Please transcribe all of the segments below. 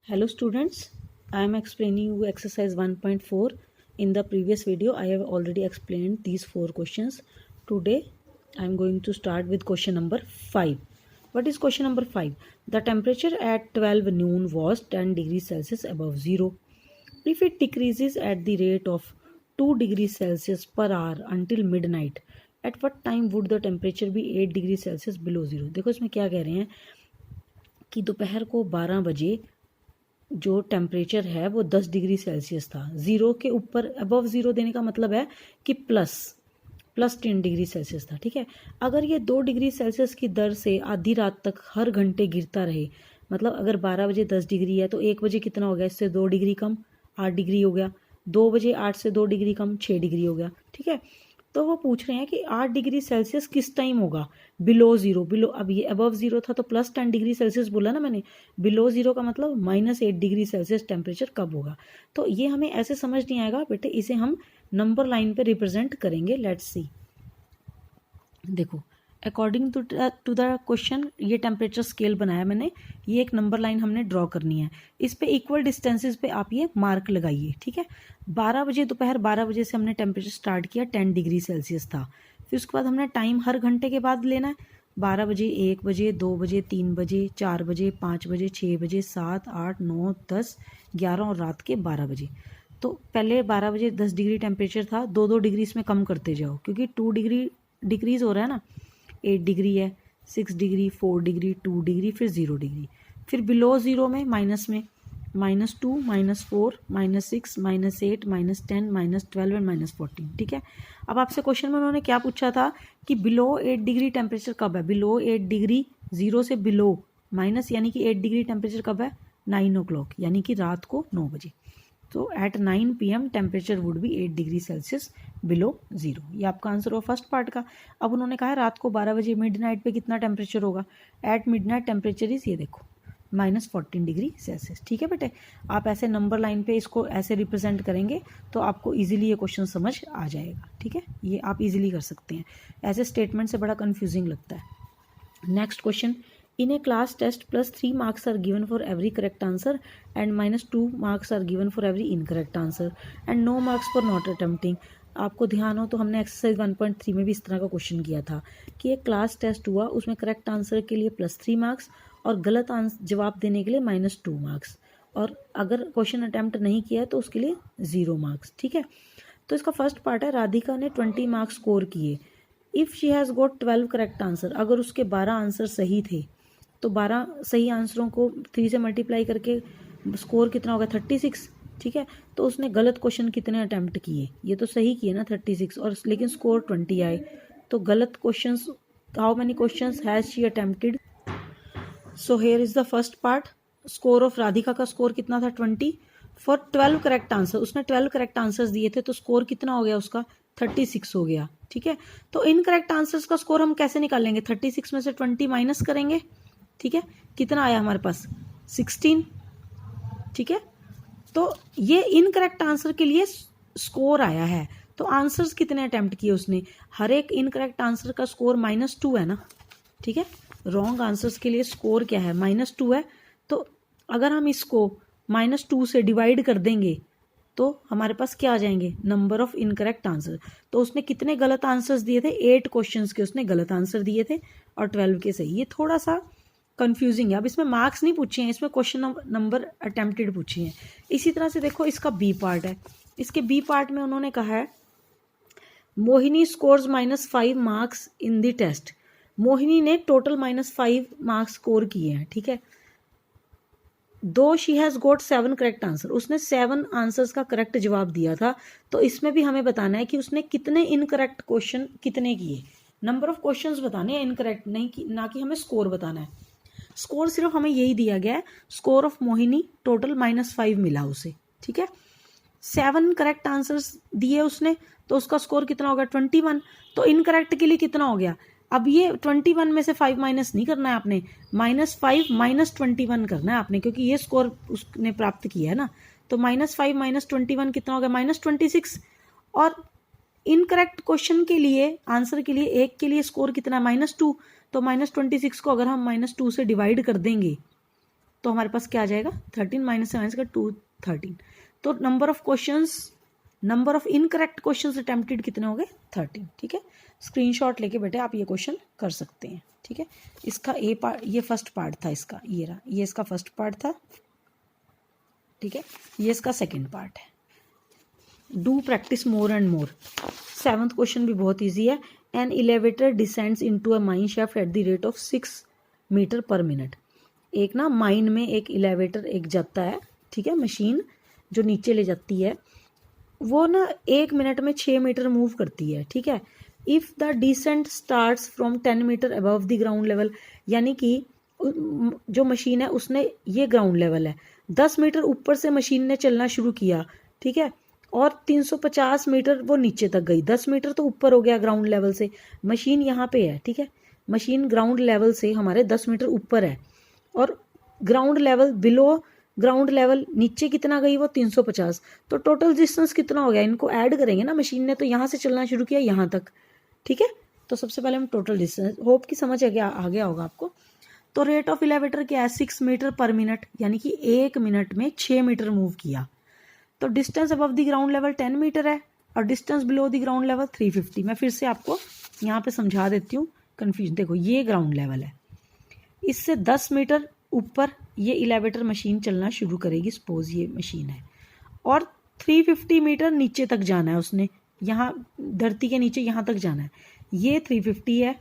Hello students, I am explaining you exercise 1.4. In the previous video, I have already explained these 4 questions. Today, I am going to start with question number 5. What is question number 5? The temperature at 12 noon was 10 degrees Celsius above zero. If it decreases at the rate of 2 degrees Celsius per hour until midnight, at what time would the temperature be 8 degrees Celsius below zero? देखो इसमें क्या कह रहे हैं कि दोपहर को 12 बजे जो टेम्परेचर है वो 10 डिग्री सेल्सियस था। ज़ीरो के ऊपर अबव ज़ीरो देने का मतलब है कि प्लस 10 डिग्री सेल्सियस था। ठीक है, अगर ये 2 डिग्री सेल्सियस की दर से आधी रात तक हर घंटे गिरता रहे, मतलब अगर 12 बजे 10 डिग्री है तो 1 बजे कितना हो गया, इससे 2 डिग्री कम 8 डिग्री हो गया, 2 बजे 8 से 2 डिग्री कम 6 डिग्री हो गया। ठीक है, तो वो पूछ रहे हैं कि 8 डिग्री सेल्सियस किस टाइम होगा, बिलो ज़ीरो। बिलो, अब ये अबव ज़ीरो था तो प्लस 10 डिग्री सेल्सियस बोला ना मैंने, बिलो ज़ीरो का मतलब -8 डिग्री सेल्सियस टेम्परेचर कब होगा। तो ये हमें ऐसे समझ नहीं आएगा बेटे, इसे हम नंबर लाइन पे रिप्रेजेंट करेंगे। लेट्स सी, देखो अकॉर्डिंग टू द क्वेश्चन ये टेम्परेचर स्केल बनाया मैंने, ये एक नंबर लाइन हमने ड्रॉ करनी है, इस पे इक्वल डिस्टेंसेस पे आप ये मार्क लगाइए। ठीक है, 12 बजे दोपहर 12 बजे से हमने टेम्परेचर स्टार्ट किया, 10 डिग्री सेल्सियस था। फिर उसके बाद हमने टाइम हर घंटे के बाद लेना है, 12 बजे 1 बजे 2 बजे 3 बजे 4 बजे 5 बजे 6 बजे 7 8 9 10 11 और रात के 12 बजे। तो पहले 12 बजे 10 डिग्री टेम्परेचर था, 2-2 डिग्री इसमें कम करते जाओ क्योंकि 2 डिग्री डिक्रीज हो रहा है ना। 8 डिग्री है, 6 डिग्री 4 डिग्री 2 डिग्री फिर 0 डिग्री। फिर बिलो ज़ीरो में माइनस में -2 -4 -6 -8 -10 -12 एंड -14। ठीक है, अब आपसे क्वेश्चन में उन्होंने क्या पूछा था कि बिलो 8 डिग्री टेम्परेचर कब है। बिलो 8 डिग्री, ज़ीरो से बिलो माइनस, यानी कि 8 डिग्री टेम्परेचर कब है, 9 o'clock, यानी कि रात को 9 बजे। तो at 9 PM temperature would be 8 degree celsius below zero. ये आपका आंसर हो फर्स्ट पार्ट का। अब उन्होंने कहा है रात को 12 बजे मिडनाइट पे कितना टेम्परेचर होगा। एट मिडनाइट टेम्परेचर इज, ये देखो, -14 डिग्री सेल्सियस। ठीक है बेटे, आप ऐसे नंबर लाइन पे इसको ऐसे रिप्रेजेंट करेंगे तो आपको इजीली ये क्वेश्चन समझ आ जाएगा। ठीक है, ये आप इजीली कर सकते हैं, ऐसे स्टेटमेंट से बड़ा कन्फ्यूजिंग लगता है। Next question, in a class test +3 marks are given for every correct answer and -2 marks are given for every incorrect answer and no marks for not attempting। आपको ध्यान हो तो हमने एक्सरसाइज 1.3 में भी इस तरह का क्वेश्चन किया था कि एक क्लास टेस्ट हुआ, उसमें करेक्ट आंसर के लिए +3 मार्क्स और गलत जवाब देने के लिए -2 मार्क्स, और अगर क्वेश्चन अटैम्प्ट नहीं किया है तो उसके लिए 0 मार्क्स। ठीक है, तो इसका फर्स्ट पार्ट है, राधिका ने 20 मार्क्स स्कोर किए। If she has got 12 correct answer, अगर उसके 12 आंसर सही थे तो 12 सही आंसरों को 3 से मल्टीप्लाई करके स्कोर कितना होगा, 36। ठीक है, तो उसने गलत क्वेश्चन कितने अटैम्प्ट किए, ये तो सही किए ना 36, और लेकिन स्कोर 20 आए। तो गलत questions, how many questions has she attempted. So here is the first part, score of Radhika का स्कोर कितना था, 20 फॉर 12 करेक्ट आंसर। उसने 12 करेक्ट आंसर्स दिए थे तो स्कोर कितना हो गया उसका, 36 हो गया। ठीक है, तो इनकरेक्ट आंसर्स का स्कोर हम कैसे निकालेंगे, 36 में से 20 माइनस करेंगे। ठीक है, कितना आया हमारे पास, 16। ठीक है, तो ये इनकरेक्ट आंसर के लिए स्कोर आया है। तो आंसर्स कितने अटेम्प्ट किए उसने, हर एक इनकरेक्ट आंसर का स्कोर -2 है ना। ठीक है, रॉन्ग आंसर्स के लिए स्कोर क्या है, -2 है। तो अगर हम इसको -2 से डिवाइड कर देंगे तो हमारे पास क्या आ जाएंगे, नंबर ऑफ इनकरेक्ट आंसर। तो उसने कितने गलत आंसर्स दिए थे, 8 क्वेश्चंस के उसने गलत आंसर दिए थे और 12 के सही। ये थोड़ा सा कंफ्यूजिंग है। अब इसमें मार्क्स नहीं पूछे हैं, इसमें क्वेश्चन नंबर अटेम्प्टेड पूछे हैं। इसी तरह से देखो इसका बी पार्ट है, इसके बी पार्ट में उन्होंने कहा है Mohini scores -5 marks in the test. Mohini ने टोटल -5 मार्क्स स्कोर किए हैं। ठीक है, though she has got 7 correct answer, उसने 7 आंसर्स का करेक्ट जवाब दिया था। तो इसमें भी हमें बताना है कि उसने कितने इनकरेक्ट क्वेश्चन कितने किए, नंबर ऑफ क्वेश्चंस बताने हैं, इनकरेक्ट नहीं कि, ना कि हमें स्कोर बताना है। स्कोर सिर्फ हमें यही दिया गया है, स्कोर ऑफ मोहिनी टोटल -5 मिला उसे। ठीक है, 7 करेक्ट आंसर्स दिए उसने तो उसका स्कोर कितना हो गया, 21। तो इनकरेक्ट के लिए कितना हो गया, अब ये 21 में से 5 माइनस नहीं करना है आपने, -5 -21 करना है आपने, क्योंकि ये स्कोर उसने प्राप्त किया है ना। तो -5 -21 कितना हो गया, -26। और इनकरेक्ट क्वेश्चन के लिए, आंसर के लिए, एक के लिए स्कोर कितना है, -2। तो -26 को अगर हम -2 से डिवाइड कर देंगे तो हमारे पास क्या आ जाएगा 13 माइनस से माइनस का 2 13। तो number of incorrect question attempted कितने हो गए 13। ठीक है, स्क्रीनशॉट लेके बेटे आप ये क्वेश्चन कर सकते हैं। ठीक है, इसका ए पार्ट, ये फर्स्ट पार्ट था इसका, ये रहा, ये इसका फर्स्ट पार्ट था। ठीक है, ये इसका सेकंड पार्ट है। Do practice more and more. 7th question भी बहुत इजी है। An elevator descends into a mine shaft at the rate of 6 metre per minute. एक ना माइन में एक एलिवेटर एक जाता है, ठीक है, मशीन जो नीचे ले जाती है, वो ना 1 मिनट में 6 मीटर मूव करती है। ठीक है, if the descent starts from 10 metre above the ground level, यानी कि जो मशीन है उसने, ये ग्राउंड लेवल है, 10 मीटर ऊपर से मशीन ने चलना शुरू किया। ठीक है, और 350 मीटर वो नीचे तक गई, 10 मीटर तो ऊपर हो गया ग्राउंड लेवल से, मशीन यहाँ पे है। ठीक है, मशीन ग्राउंड लेवल से हमारे 10 मीटर ऊपर है, और ground level below ground level नीचे कितना गई वो 350। तो टोटल डिस्टेंस कितना हो गया, इनको ऐड करेंगे ना, मशीन ने तो यहाँ से चलना शुरू किया यहाँ तक। ठीक है, तो सबसे पहले हम टोटल डिस्टेंस, होप की समझ है क्या, आ गया होगा आपको। तो रेट ऑफ एलिवेटर क्या है 6 मीटर पर मिनट, यानी कि 1 मिनट में 6 मीटर मूव किया। तो distance above the ground level 10 metre है, और distance below the ground level 350। मैं फिर से आपको यहाँ पे समझा देती हूँ, कन्फ्यूज। देखो ये ग्राउंड लेवल है, इससे 10 मीटर ऊपर ये एलिवेटर मशीन चलना शुरू करेगी, सपोज ये मशीन है, और 350 मीटर नीचे तक जाना है उसने, यहाँ धरती के नीचे यहाँ तक जाना है। ये 350 है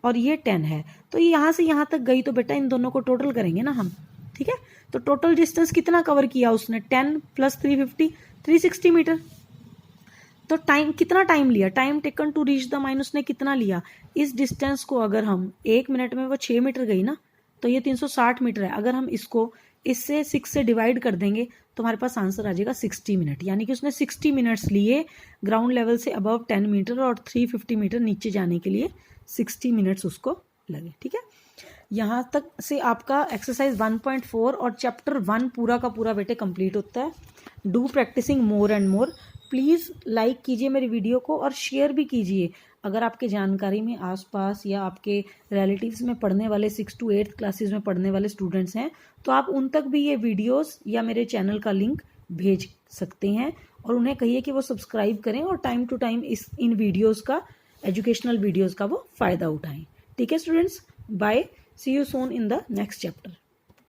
और ये 10 है, तो ये यहाँ से यहाँ तक गई, तो बेटा इन दोनों को टोटल करेंगे ना हम। ठीक है, तो टोटल डिस्टेंस कितना कवर किया उसने, 10 प्लस 350 360 मीटर। तो टाइम कितना टाइम लिया, time taken to reach the mine उसने कितना लिया। इस डिस्टेंस को अगर हम 1 मिनट में वो 6 मीटर गई ना, तो ये 360 मीटर है। अगर हम इसको इससे 6 से डिवाइड कर देंगे तो हमारे पास आंसर आ जाएगा 60 मिनट, यानी कि उसने 60 मिनट्स लिए ग्राउंड लेवल से अबव 10 मीटर और 350 मीटर नीचे जाने के लिए 60 मिनट्स उसको लगे। ठीक है, यहाँ तक से आपका एक्सरसाइज 1.4 और चैप्टर 1 पूरा का पूरा बेटे कंप्लीट होता है। Do practicing more and more. Please like कीजिए मेरी वीडियो को और शेयर भी कीजिए। अगर आपके जानकारी में आसपास या आपके रिलेटिव्स में पढ़ने वाले 6 to 8 क्लासेस में पढ़ने वाले स्टूडेंट्स हैं, तो आप उन तक भी ये वीडियोस या मेरे चैनल का लिंक भेज सकते हैं, और उन्हें कहिए कि वो सब्सक्राइब करें और टाइम टू टाइम इन वीडियोस का, एजुकेशनल वीडियोस का वो फ़ायदा उठाएं। ठीक है students, bye, see you soon in the next chapter.